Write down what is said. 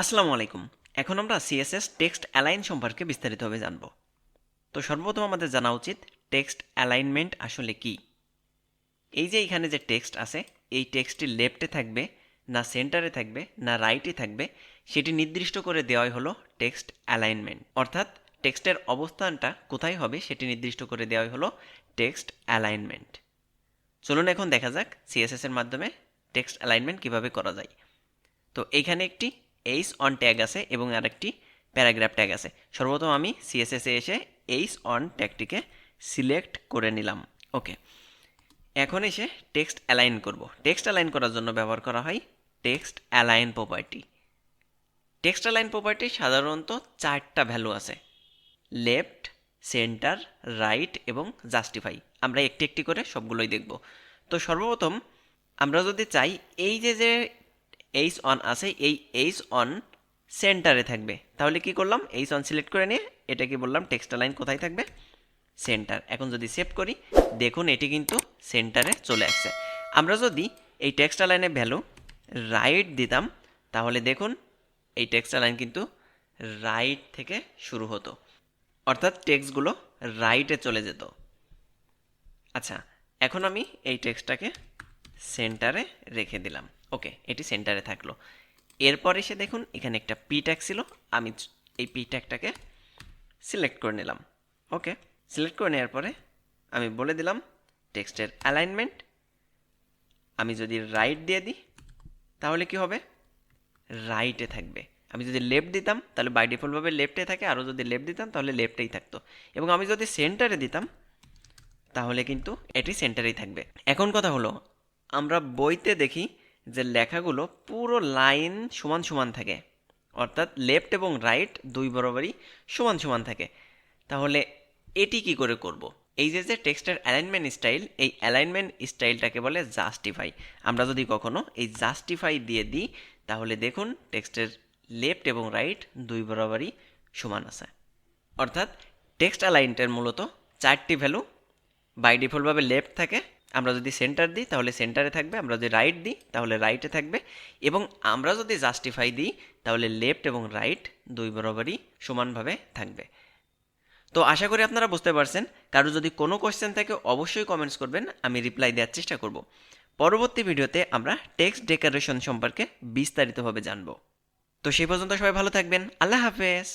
আসসালামু আলাইকুম। এখন আমরা সিএসএস টেক্সট অ্যালাইন সম্পর্কে বিস্তারিতভাবে জানব। তো সর্বপ্রথম আমাদের জানা উচিত টেক্সট অ্যালাইনমেন্ট আসলে কি। এই যে এখানে যে টেক্সট আছে, এই টেক্সটটি লেফটে থাকবে না সেন্টারে থাকবে না রাইটে থাকবে, সেটি নির্দিষ্ট করে দেওয়াই হলো টেক্সট অ্যালাইনমেন্ট। অর্থাৎ টেক্সটের অবস্থানটা কোথায় হবে সেটি নির্দিষ্ট করে দেওয়াই হলো টেক্সট অ্যালাইনমেন্ট। চলুন এখন দেখা যাক সিএসএস এর মাধ্যমে টেক্সট অ্যালাইনমেন্ট কিভাবে করা যায়। তো এইখানে একটি এইচ অন ট্যাগ আছে এবং আরেকটি প্যারাগ্রাফ ট্যাগ আছে। সর্বপ্রথম আমি সিএসএসে এসে এইচ অন ট্যাগটিকে সিলেক্ট করে নিলাম। ওকে, এখন এসে টেক্সট অ্যালাইন করব। টেক্সট অ্যালাইন করার জন্য ব্যবহার করা হয় text align property. Text align property সাধারণত 4টা ভ্যালু আছে: লেফট, সেন্টার, রাইট এবং জাস্টিফাই। আমরা একটি একটি করে সবগুলোই দেখব। তো সর্বপ্রথম আমরা যদি চাই এই যে এইচ অন আছে, এই এইচ অন সেন্টারে থাকবে, তাহলে কি করলাম, এইচ অন সিলেক্ট করে নিয়ে এটাকে বললাম টেক্সট লাইন কোথায় থাকবে, সেন্টার। এখন যদি সেভ করি, দেখুন এটি কিন্তু সেন্টারে চলে আসছে। আমরা যদি এই টেক্সট লাইনে ভ্যালু রাইট দিতাম, তাহলে দেখুন এই টেক্সট লাইন কিন্তু রাইট থেকে শুরু হতো, অর্থাৎ টেক্সটগুলো রাইটে চলে যেত। আচ্ছা, এখন আমি এই টেক্সটটাকে সেন্টারে রেখে দিলাম। ওকে, এটি সেন্টারে থাকলো। এরপর এসে দেখুন এখানে একটা পি ট্যাগ ছিল, আমি এই পি ট্যাগটাকে সিলেক্ট করে নিলাম। ওকে, সিলেক্ট করে নেওয়ার পরে আমি বলে দিলাম টেক্সটের অ্যালাইনমেন্ট। আমি যদি রাইট দিয়ে দিই তাহলে কি হবে, রাইটে থাকবে। আমি যদি লেফট দিতাম তাহলে বাই ডিফল্টভাবে লেফটে থাকে, আরও যদি লেফট দিতাম তাহলে লেফটেই থাকতো। এবং আমি যদি সেন্টারে দিতাম তাহলে কিন্তু এটি সেন্টারেই থাকবে। এখন কথা হলো, আমরা বইতে দেখি যে লেখাগুলো পুরো লাইন সমান সমান থাকে, অর্থাৎ লেফট এবং রাইট দুই বরাবরই সমান সমান থাকে। তাহলে এটি কি করে করব? এই যে টেক্সটের অ্যালাইনমেন্ট স্টাইল, এই অ্যালাইনমেন্ট স্টাইলটাকে বলে জাস্টিফাই। আমরা যদি কখনো এই জাস্টিফাই দিয়ে দিই তাহলে দেখুন টেক্সটের লেফট এবং রাইট দুই বরাবরই সমান আছে। অর্থাৎ টেক্সট অ্যালাইনটার মূলত 4টি ভ্যালু। বাই ডিফল্টভাবে লেফট থাকে, আমরা যদি সেন্টার দিই তাহলে সেন্টারে থাকবে, আমরা যদি রাইট দিই তাহলে রাইটে থাকবে, এবং আমরা যদি জাস্টিফাই দিই তাহলে লেফট এবং রাইট দুই বরাবরই সমানভাবে থাকবে। তো আশা করি আপনারা বুঝতে পারছেন। কারো যদি কোনো কোয়েশ্চেন থাকে অবশ্যই কমেন্টস করবেন, আমি রিপ্লাই দেওয়ার চেষ্টা করব। পরবর্তী ভিডিওতে আমরা টেক্সট ডেকোরেশন সম্পর্কে বিস্তারিতভাবে জানব। তো সেই পর্যন্ত সবাই ভালো থাকবেন। আল্লাহ হাফেজ।